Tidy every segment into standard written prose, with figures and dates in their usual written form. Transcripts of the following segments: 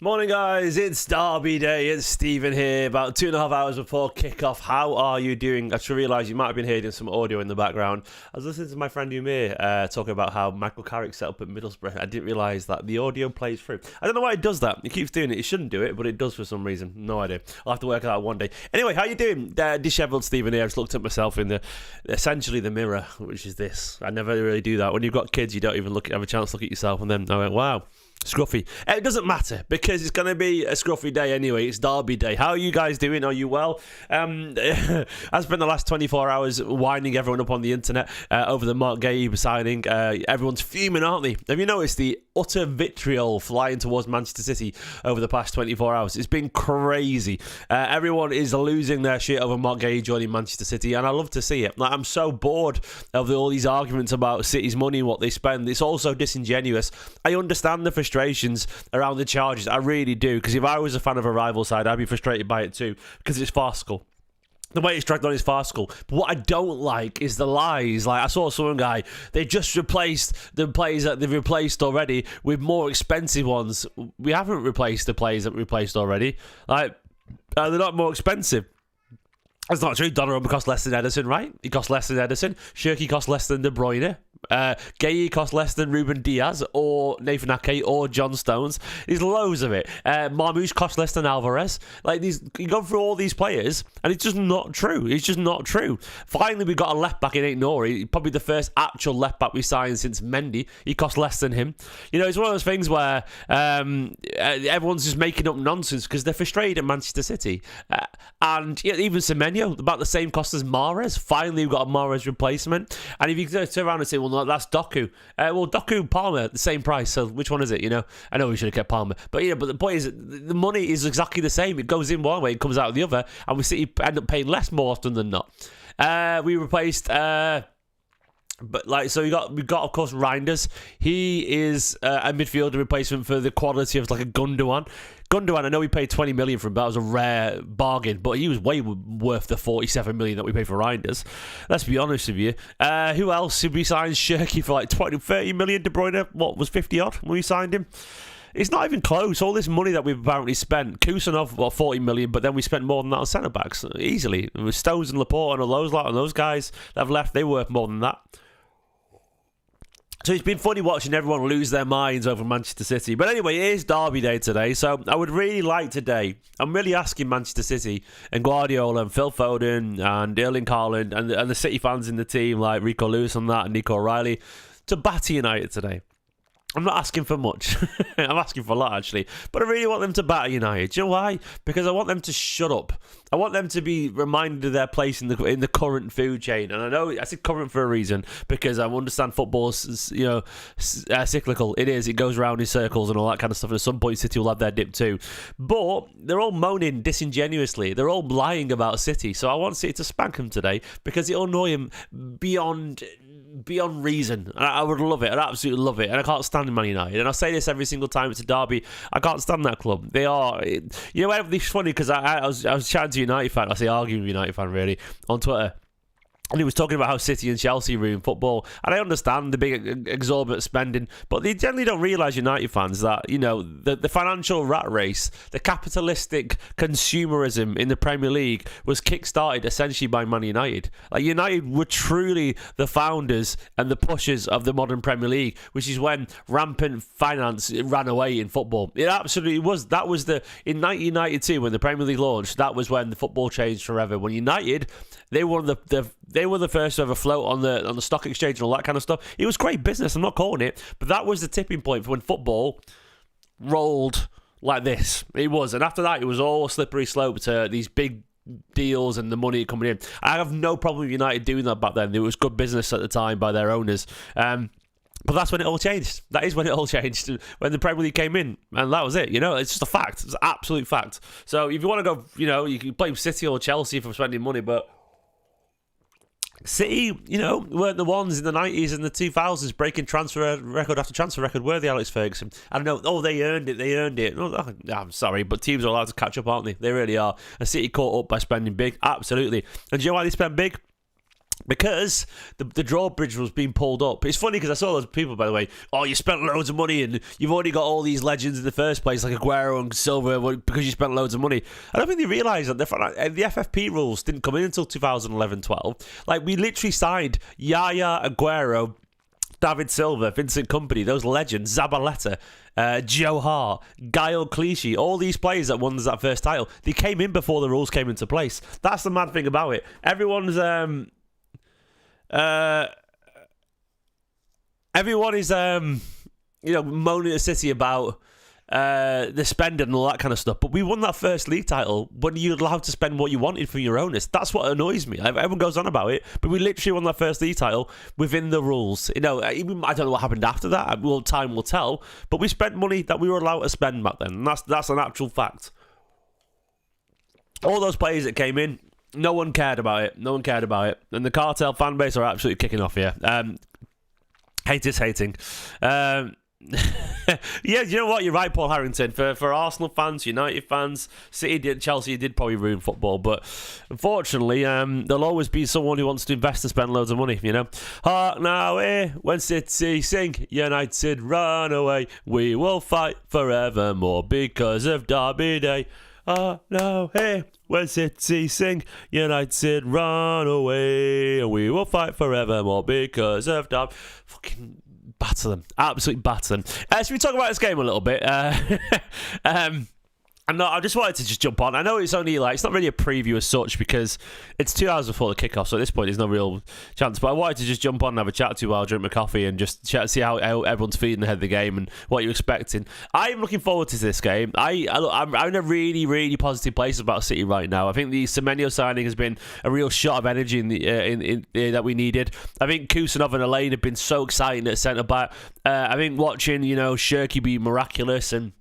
Morning guys, it's Derby Day, it's Stephen here, about 2.5 hours before kickoff. How are you doing? I just realised you might have been hearing some audio in the background. I was listening to my friend Umir talking about how Michael Carrick set up at Middlesbrough. I didn't realise that the audio plays through. I don't know why it does that. It keeps doing it. It shouldn't do it, but it does for some reason. No idea. I'll have to work it out one day. Anyway, how you doing? Dishevelled Stephen here. I just looked at myself in essentially the mirror, which is this. I never really do that. When you've got kids, you don't even have a chance to look at yourself, and then I went, wow. Scruffy. It doesn't matter because it's going to be a scruffy day anyway. It's Derby Day. How are you guys doing? Are you well? I spent the last 24 hours winding everyone up on the internet over the Mark Gay signing. Everyone's fuming, aren't they? Have you noticed the utter vitriol flying towards Manchester City over the past 24 hours? It's been crazy. Everyone is losing their shit over Mark Gay joining Manchester City, and I love to see it. I'm so bored of all these arguments about City's money and what they spend. It's all so disingenuous. I understand the frustrations around the charges. I really do, because if I was a fan of a rival side, I'd be frustrated by it too, because it's farcical. The way it's dragged on is farcical. But what I don't like is the lies. Like, I saw some guy, they just replaced the players that they've replaced already with more expensive ones. We haven't replaced the players that we replaced already. Like, they're not more expensive. That's not true. Donnarumma cost less than Ederson, right? He cost less than Ederson. Shirky cost less than De Bruyne. Gueye cost less than Ruben Diaz or Nathan Ake or John Stones. There's loads of it. Marmoush cost less than Alvarez. Like, you go through all these players and it's just not true. It's just not true. Finally, we got a left back in Ain't Nori. Probably the first actual left back we signed since Mendy. He cost less than him. You know, it's one of those things where everyone's just making up nonsense because they're frustrated at Manchester City. And even Semenyo, about the same cost as Mahrez. Finally, we've got a Mahrez replacement. And if you turn around and say, well, no, that's Doku. Well, Doku, Palmer, the same price. So which one is it? You know, I know we should have kept Palmer, but but the point is, the money is exactly the same. It goes in one way, it comes out the other, and we see end up paying less more often than not. We replaced. But we've got of course Reinders. He is a midfielder replacement for the quality of like a Gundogan. I know we paid 20 million for him, but that was a rare bargain. But he was way worth the 47 million that we paid for Reinders. Let's be honest with you. Who else did we sign? Shirky for like 30 million. De Bruyne, what was 50 odd when we signed him? It's not even close. All this money that we've apparently spent. Kusanov, 40 million, but then we spent more than that on centre backs easily. With Stones and Laporte and all those guys that have left, they worth more than that. So it's been funny watching everyone lose their minds over Manchester City. But anyway, it is Derby Day today, so I would really like today, I'm really asking Manchester City and Guardiola and Phil Foden and Erling Haaland and the City fans in the team like Rico Lewis and that and Nico O'Reilly to batter United today. I'm not asking for much. I'm asking for a lot, actually. But I really want them to batter United. Do you know why? Because I want them to shut up. I want them to be reminded of their place in the current food chain. And I know I said current for a reason, because I understand football's cyclical. It is. It goes around in circles and all that kind of stuff. And at some point, City will have their dip too. But they're all moaning disingenuously. They're all lying about City. So I want City to spank them today because it'll annoy them beyond reason. I would love it. I'd absolutely love it. And I can't stand Man United. And I say this every single time it's a derby. I can't stand that club. They are, it's funny because I was chatting to a United fan. I say arguing with a United fan really on Twitter. And he was talking about how City and Chelsea ruin football. And I understand the big exorbitant spending, but they generally don't realise, United fans, that, the financial rat race, the capitalistic consumerism in the Premier League was kick-started essentially by Man United. Like, United were truly the founders and the pushers of the modern Premier League, which is when rampant finance ran away in football. It absolutely was. That was in 1992 when the Premier League launched, that was when the football changed forever. When United, they were the first to ever float on the stock exchange and all that kind of stuff. It was great business. I'm not calling it, but that was the tipping point for when football rolled like this. It was, and after that, it was all slippery slope to these big deals and the money coming in. I have no problem with United doing that back then. It was good business at the time by their owners. But that's when it all changed. That is when it all changed, when the Premier League came in. And that was it, It's just a fact. It's an absolute fact. So if you want to go, you can blame City or Chelsea for spending money, but City, weren't the ones in the 90s and the 2000s breaking transfer record after transfer record, were they, Alex Ferguson? I don't know. They earned it. Oh, I'm sorry, but teams are allowed to catch up, aren't they? They really are. And City caught up by spending big, absolutely. And do you know why they spent big? because the drawbridge was being pulled up. It's funny because I saw those people, by the way, oh, you spent loads of money and you've already got all these legends in the first place, like Aguero and Silva, because you spent loads of money. I don't think they realise that the FFP rules didn't come in until 2011-12. Like, we literally signed Yaya, Aguero, David Silva, Vincent Kompany, those legends, Zabaleta, Joe Hart, Gael Clichy, all these players that won that first title, they came in before the rules came into place. That's the mad thing about it. Everyone is moaning at City about the spending and all that kind of stuff, but we won that first league title when you're allowed to spend what you wanted for your owners. That's what annoys me. Everyone goes on about it, but we literally won that first league title within the rules. I don't know what happened after that. Well, time will tell, but we spent money that we were allowed to spend back then, and that's an actual fact. All those players that came in, no one cared about it. And the cartel fan base are absolutely kicking off here. Haters hating. Yeah, you know what? You're right, Paul Harrington. For Arsenal fans, United fans, City, Chelsea did probably ruin football, but unfortunately, there'll always be someone who wants to invest and spend loads of money. Hark now, when City sing, United run away. We will fight forevermore because of Derby Day. No, hey, when City sing, United run away, and we will fight forevermore because of Derby. Fucking batter them, absolutely batter them. Should we talk about this game a little bit? I just wanted to just jump on. I know it's only it's not really a preview as such because it's 2 hours before the kickoff, so at this point there's no real chance. But I wanted to just jump on and have a chat to you while I drink my coffee and just see how everyone's feeling ahead of the game and what you're expecting. I'm looking forward to this game. I'm in a really, really positive place about City right now. I think the Semenyo signing has been a real shot of energy that we needed. I think Kusanov and Elaine have been so exciting at centre back. I think watching Shirky be miraculous and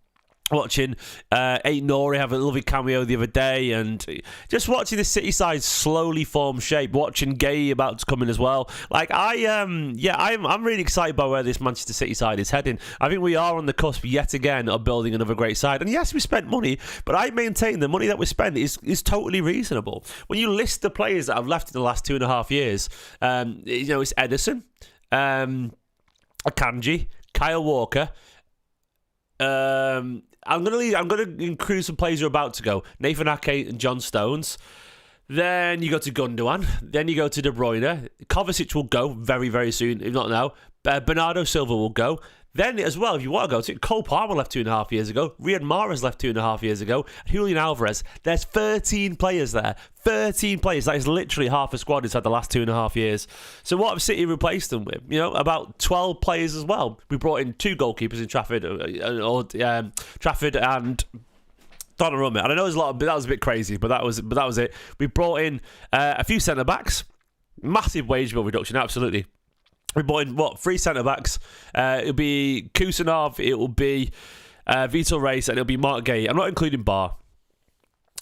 watching Aït-Nouri have a lovely cameo the other day, and just watching the City side slowly form shape, watching Gay about to come in as well. I'm really excited by where this Manchester City side is heading. I think we are on the cusp yet again of building another great side. And yes, we spent money, but I maintain the money that we spend is totally reasonable. When you list the players that have left in the last 2.5 years, it's Edison, Akanji, Kyle Walker. I'm gonna include some players who are about to go. Nathan Ake and John Stones. Then you go to Gundogan. Then you go to De Bruyne. Kovacic will go very, very soon, if not now. Bernardo Silva will go. Then as well, if you want to go to it, Cole Palmer left 2.5 years ago. Riyad Mahrez left 2.5 years ago. And Julian Alvarez. There's 13 players there. 13 players. That is literally half a squad inside the last 2.5 years. So what have City replaced them with? About 12 players as well. We brought in 2 goalkeepers in Trafford and Donnarumma. And I know there's a lot, but that was a bit crazy. But that was it. We brought in a few centre backs. Massive wage bill reduction, absolutely. We brought in, 3 centre-backs. It'll be Kusanov, it'll be Vitor Reis, and it'll be Mark Gay. I'm not including Barr.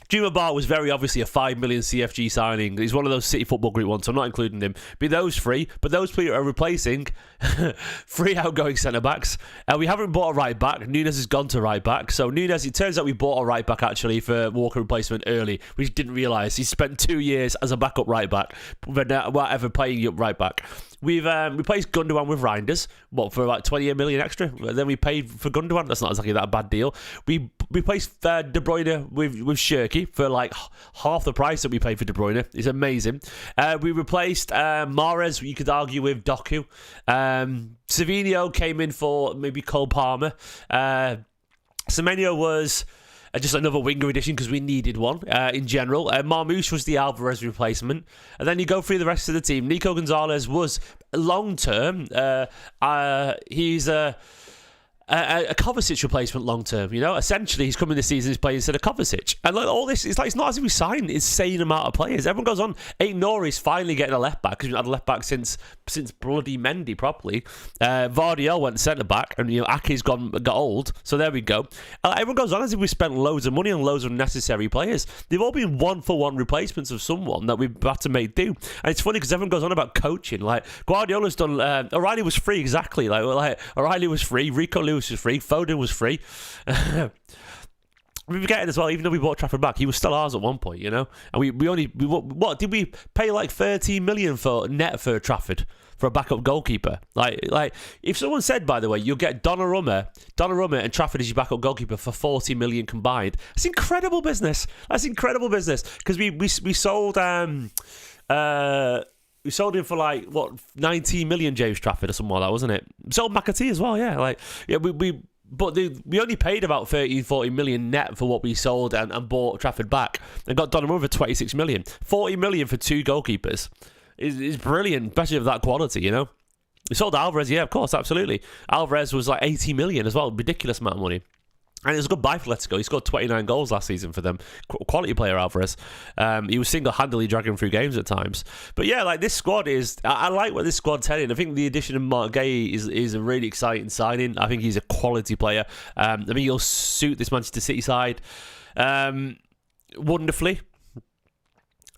Juma Barr was very obviously a 5 million CFG signing. He's one of those City Football Group ones, so I'm not including him. Be those 3, but those 3 are replacing 3 outgoing centre-backs. We haven't bought a right-back. Nunes has gone to right-back. So Nunes, it turns out we bought a right-back actually for Walker replacement early. We didn't realise. He spent 2 years as a backup right-back, but whatever, playing up right-back. We've replaced Gundogan with Reinders, for about 28 million extra. Then we paid for Gundogan. That's not exactly that bad deal. We replaced De Bruyne with Shirky for half the price that we paid for De Bruyne. It's amazing. We replaced Mahrez, you could argue, with Doku. Savinho came in for maybe Cole Palmer. Semenyo was just another winger addition because we needed one in general. Marmoush was the Alvarez replacement. And then you go through the rest of the team. Nico Gonzalez was long-term. He's a Kovacic replacement long-term, Essentially, he's coming this season, he's playing instead of Kovacic. And all this, it's not as if we signed an insane amount of players. Everyone goes on. Aït-Nouri's finally getting a left-back because we've not had a left-back since bloody Mendy, properly. Guardiola went centre-back and, Ake's got old. So there we go. Everyone goes on as if we spent loads of money on loads of necessary players. They've all been one-for-one replacements of someone that we've had to make do. And it's funny because everyone goes on about coaching. Guardiola's done... O'Reilly was free, exactly. O'Reilly was free. Rico Lewis was free. Foden was free. we're forgetting as well, even though we bought Trafford back, he was still ours at one point, you know? And what did we pay like 13 million for net for Trafford for a backup goalkeeper? Like if someone said, by the way, you'll get Donnarumma and Trafford as your backup goalkeeper for 40 million combined, that's incredible business. Because we sold we sold him for like 19 million, James Trafford or something like that, wasn't it? We sold McAtee as well, yeah. But we only paid about 40 million net for what we sold and bought Trafford back, and got Donnarumma for 26 million. 40 million for two goalkeepers is brilliant, especially of that quality, you know. We sold Alvarez, yeah, of course, absolutely. Alvarez was like 80 million as well, ridiculous amount of money. And it was a good buy for Atletico. He scored 29 goals last season for them. Quality player, Alvarez. He was single-handedly dragging through games at times. But yeah, like this squad is... I like what this squad's heading. I think the addition of Mark Gay is a really exciting signing. I think he's a quality player. I think he'll suit this Manchester City side wonderfully.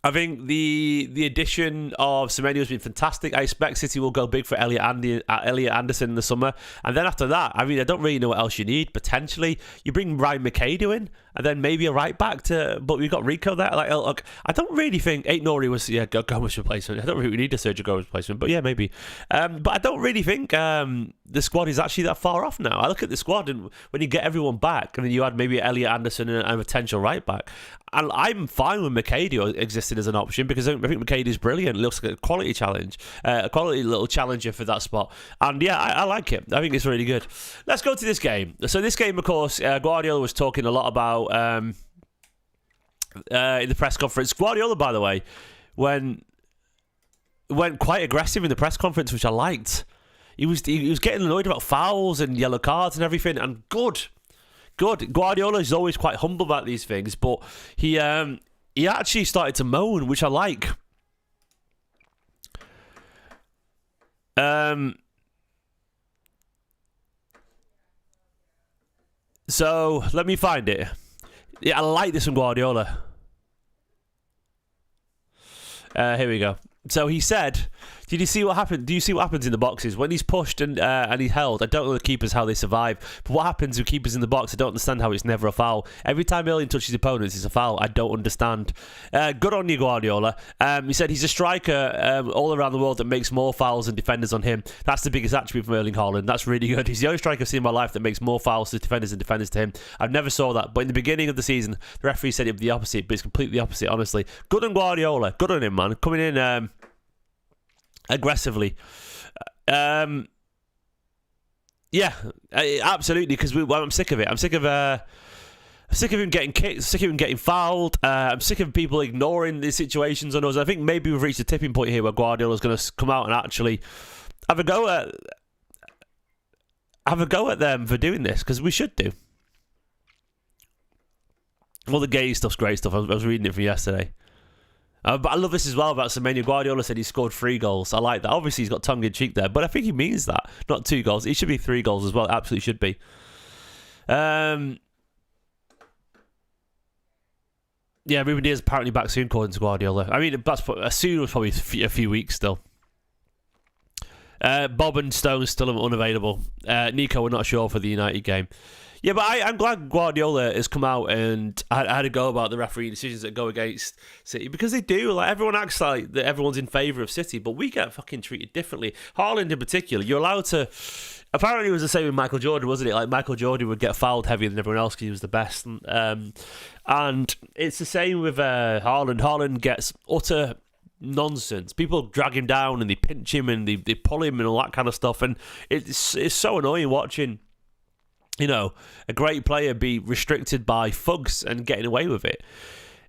I think the addition of Semenyo has been fantastic. I expect City will go big for Elliot Anderson in the summer. And then after that, I mean, I don't really know what else you need. Potentially, you bring Ryan McAdoo in, and then maybe a right back but we've got Rico there. Like, look, I don't really think Nori was Gomez replacement. I don't really need a Sergio Gomez replacement, but yeah, maybe. But I don't really think the squad is actually that far off now. I look at the squad, and when you get everyone back, and then you add maybe Elliot Anderson and a potential right back, and I'm fine with McAdoo existing as an option, because I think McAdoo is brilliant. It looks like a quality challenge, a quality little challenger for that spot. And yeah, I like it. I think it's really good. Let's go to this game. So this game, of course, Guardiola was talking a lot about in the press conference. Guardiola, by the way, went quite aggressive in the press conference, which I liked. He was getting annoyed about fouls and yellow cards and everything, and good. Guardiola is always quite humble about these things, but he actually started to moan, which I like. So let me find it. Yeah, I like this from Guardiola. Here we go. So he said, did you see what happened? Do you see what happens in the boxes when he's pushed and he's held? I don't know the keepers how they survive, but what happens with keepers in the box? I don't understand how it's never a foul. Every time Alien touches opponents, it's a foul. I don't understand. Good on you, Guardiola. He said he's a striker all around the world that makes more fouls than defenders on him. That's the biggest attribute from Erling Haaland. That's really good. He's the only striker I've seen in my life that makes more fouls to defenders than defenders to him. I've never saw that. But in the beginning of the season, the referee said it was the opposite, but it's completely opposite, honestly. Good on Guardiola. Good on him, man. Coming in aggressively. Yeah, absolutely, because I'm sick of it. I'm sick of him getting kicked, sick of him getting fouled. I'm sick of people ignoring these situations on us. I think maybe we've reached a tipping point here where Guardiola's going to come out and actually have a go at them for doing this, because we should do. All the gay stuff's great stuff. I was reading it from yesterday. But I love this as well about Semenyo. Guardiola said he scored 3 goals. I like that. Obviously, he's got tongue-in-cheek there, but I think he means that. Not 2 goals. It should be 3 goals as well. It absolutely should be. Yeah, Ruben Diaz apparently back soon, according to Guardiola. I mean, soon was probably a few weeks still. Bob and Stones still unavailable. Nico, we're not sure for the United game. Yeah, but I'm glad Guardiola has come out and had a go about the referee decisions that go against City, because they do. Like, everyone acts like that everyone's in favour of City, but we get fucking treated differently. Haaland in particular, you're allowed to... Apparently it was the same with Michael Jordan, wasn't it? Like, Michael Jordan would get fouled heavier than everyone else because he was the best. And it's the same with Haaland. Haaland gets utter nonsense. People drag him down and they pinch him and they pull him and all that kind of stuff. And it's so annoying watching, you know, a great player be restricted by thugs and getting away with it.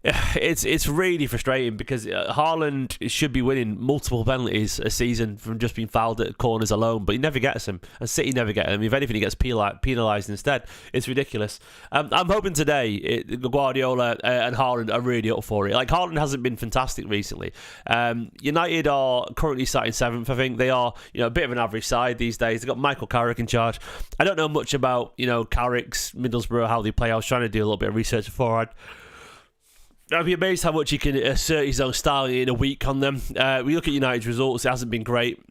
It's really frustrating, because Haaland should be winning multiple penalties a season from just being fouled at corners alone, but he never gets them, and City never get them. If anything, he gets penalised instead. It's ridiculous. I'm hoping today Guardiola and Haaland are really up for it. Like, Haaland hasn't been fantastic recently. United are currently sat in 7th. I think they are, a bit of an average side these days. They've got Michael Carrick in charge. I don't know much about Carrick's Middlesbrough, how they play. I was trying to do a little bit of research beforehand. I'd be amazed how much he can assert his own style in a week on them. We look at United's results; it hasn't been great.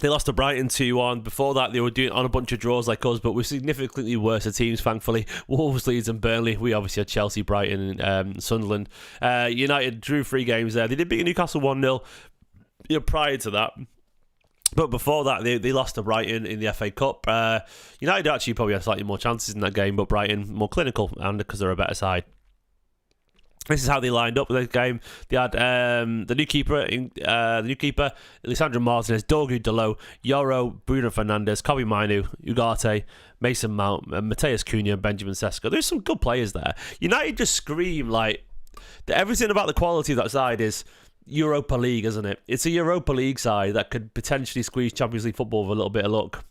They lost to Brighton 2-1. Before that, they were doing on a bunch of draws like us, but with significantly worse teams, thankfully. Wolves, Leeds and Burnley. We obviously had Chelsea, Brighton and Sunderland. United drew 3 games there. They did beat Newcastle 1-0 prior to that. But before that, they lost to Brighton in the FA Cup. United actually probably had slightly more chances in that game, but Brighton more clinical, and because they're a better side. This is how they lined up with this game. They had the new keeper, Lisandro Martinez, Dorgu Dalot, Yoro, Bruno Fernandes, Kobe Mainu, Ugarte, Mason Mount, Mateus Cunha, and Benjamin Sesko. There's some good players there. United just scream like everything about the quality of that side is Europa League, isn't it? It's a Europa League side that could potentially squeeze Champions League football with a little bit of luck.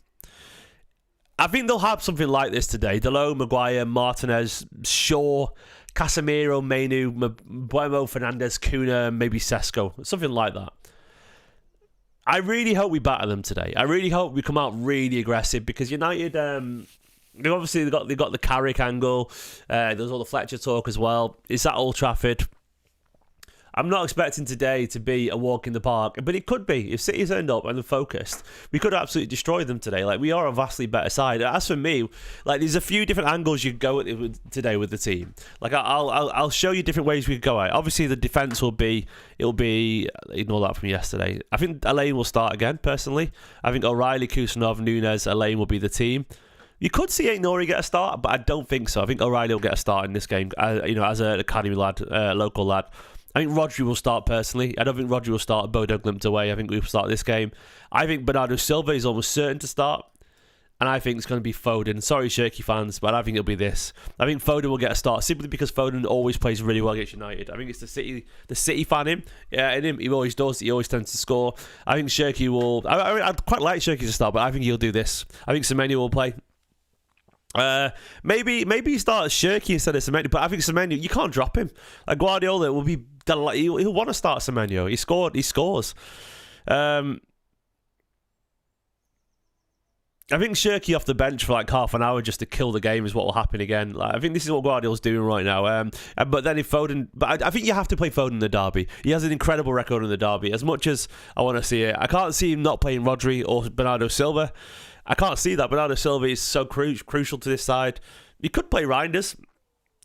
I think they'll have something like this today. Dalot, Maguire, Martinez, Shaw, Casemiro, Mainu, Buemo, Fernandes, Cunha, maybe Sesko. Something like that. I really hope we batter them today. I really hope we come out really aggressive because United, they got the Carrick angle. There's all the Fletcher talk as well. It's at Old Trafford. I'm not expecting today to be a walk in the park, but it could be. If City turned up and they're focused, we could absolutely destroy them today. Like, we are a vastly better side. As for me, like, there's a few different angles you could go with today with the team. Like, I'll show you different ways we could go at. Obviously, the defence will be ignore that from yesterday. I think Elaine will start again, personally. I think O'Reilly, Kusanov, Nunes, Elaine will be the team. You could see Aït-Nouri get a start, but I don't think so. I think O'Reilly will get a start in this game, as an academy lad, local lad. I think Rodri will start personally. I don't think Rodri will start at Bodo Glimt away. I think we'll start this game. I think Bernardo Silva is almost certain to start. And I think it's going to be Foden. Sorry, Shirky fans, but I think it'll be this. I think Foden will get a start simply because Foden always plays really well against United. I think it's the City fan in him. He always does. He always tends to score. I think Shirky will... I'd quite like Shirky to start, but I think he'll do this. I think Semenyo will play. Maybe he starts Shirky instead of Semenyo, but I think Semenyo, you can't drop him. Like, Guardiola will be he'll want to start Semenyo. He scores. I think Shirky off the bench for like half an hour just to kill the game is what will happen again. Like, I think this is what Guardiola's doing right now. But then if Foden... But I think you have to play Foden in the derby. He has an incredible record in the derby. As much as I want to see it, I can't see him not playing Rodri or Bernardo Silva. I can't see that. Bernardo Silva is so crucial to this side. You could play Reinders.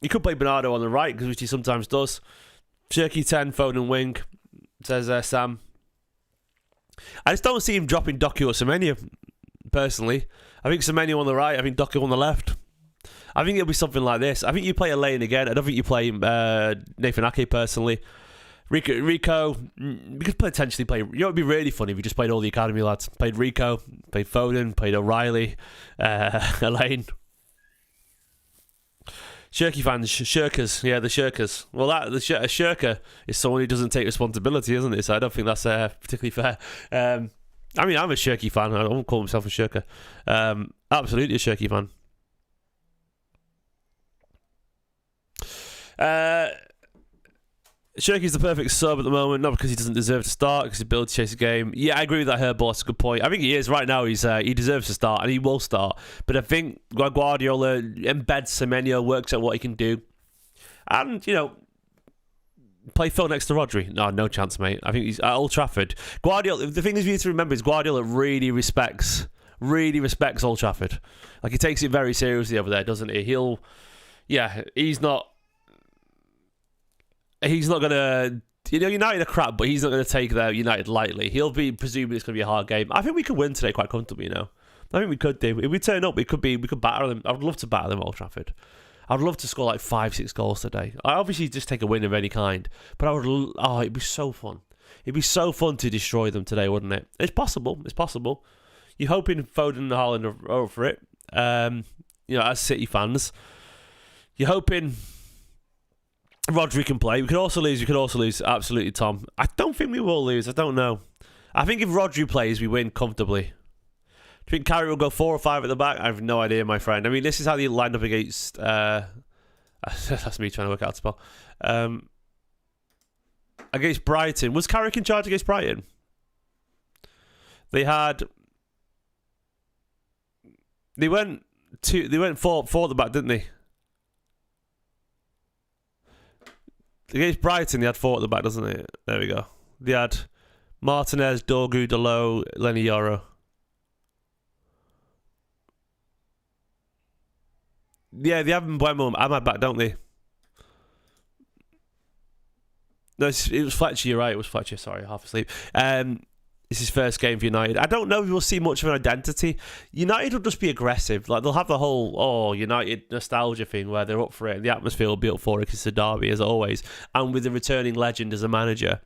You could play Bernardo on the right, which he sometimes does. Shirky 10, Foden wing, says Sam. I just don't see him dropping Doku or Semenyo, personally. I think Semenyo on the right, I think Doku on the left. I think it'll be something like this. I think you play Elaine again. I don't think you play Nathan Ake, personally. Rico, we could potentially play... You know, it'd be really funny if we just played all the academy lads. Played Rico, played Foden, played O'Reilly, Elaine. Shirky fans, Shirkers. Yeah, the Shirkers. Well, a Shirker is someone who doesn't take responsibility, isn't it? So I don't think that's particularly fair. I mean, I'm a Shirky fan. I won't call myself a Shirker. Absolutely a Shirky fan. Shirky's the perfect sub at the moment, not because he doesn't deserve to start, because he's ability to chase a game. Yeah, I agree with that, Herbal. That's a good point. I think he is. Right now, he deserves to start, and he will start. But I think Guardiola embeds Semenyo, works out what he can do. And, play Phil next to Rodri. No chance, mate. I think he's at Old Trafford. Guardiola, the thing is, we need to remember is Guardiola really respects Old Trafford. Like, he takes it very seriously over there, doesn't he? He's not going to... United are crap, but he's not going to take their United lightly. He'll be presuming it's going to be a hard game. I think we could win today quite comfortably, I think we could do. If we turn up, we could batter them. I would love to batter them at Old Trafford. I'd love to score like 5-6 goals today. I obviously just take a win of any kind, but it'd be so fun. It'd be so fun to destroy them today, wouldn't it? It's possible. You're hoping Foden and Haaland are over for it. As City fans, you're hoping Rodri can play. We could also lose. Absolutely, Tom. I don't think we will lose. I don't know. I think if Rodri plays, we win comfortably. Do you think Carrick will go 4 or 5 at the back? I have no idea, my friend. I mean, this is how they lined up against... that's me trying to work out the spell. Against Brighton. Was Carrick in charge against Brighton? They went 4 at the back, didn't they? Against Brighton, they had 4 at the back, doesn't it? There we go. They had Martinez, Dorgu, Dalot, Lenny Yoro. Yeah, they have Mbeumo Ahmad back, don't they? No, it was Fletcher. You're right. It was Fletcher. Sorry, half asleep. It's his first game for United. I don't know if we'll see much of an identity. United will just be aggressive. Like they'll have the whole United nostalgia thing where they're up for it and the atmosphere will be up for it because it's a derby as always. And with the returning legend as a manager,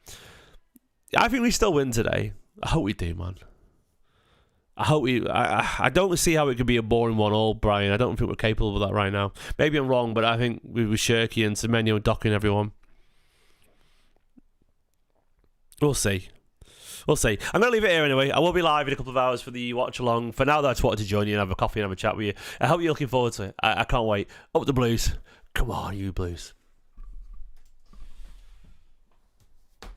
I think we still win today. I hope we do, man. I hope we. I don't see how it could be a boring 1-1, Brian. I don't think we're capable of that right now. Maybe I'm wrong, but I think we were Shirky and Semenyo docking everyone. We'll see. We'll see. I'm going to leave it here anyway. I will be live in a couple of hours for the watch along. For now, though, I just wanted to join you and have a coffee and have a chat with you. I hope you're looking forward to it. I can't wait. Up the Blues. Come on, you Blues.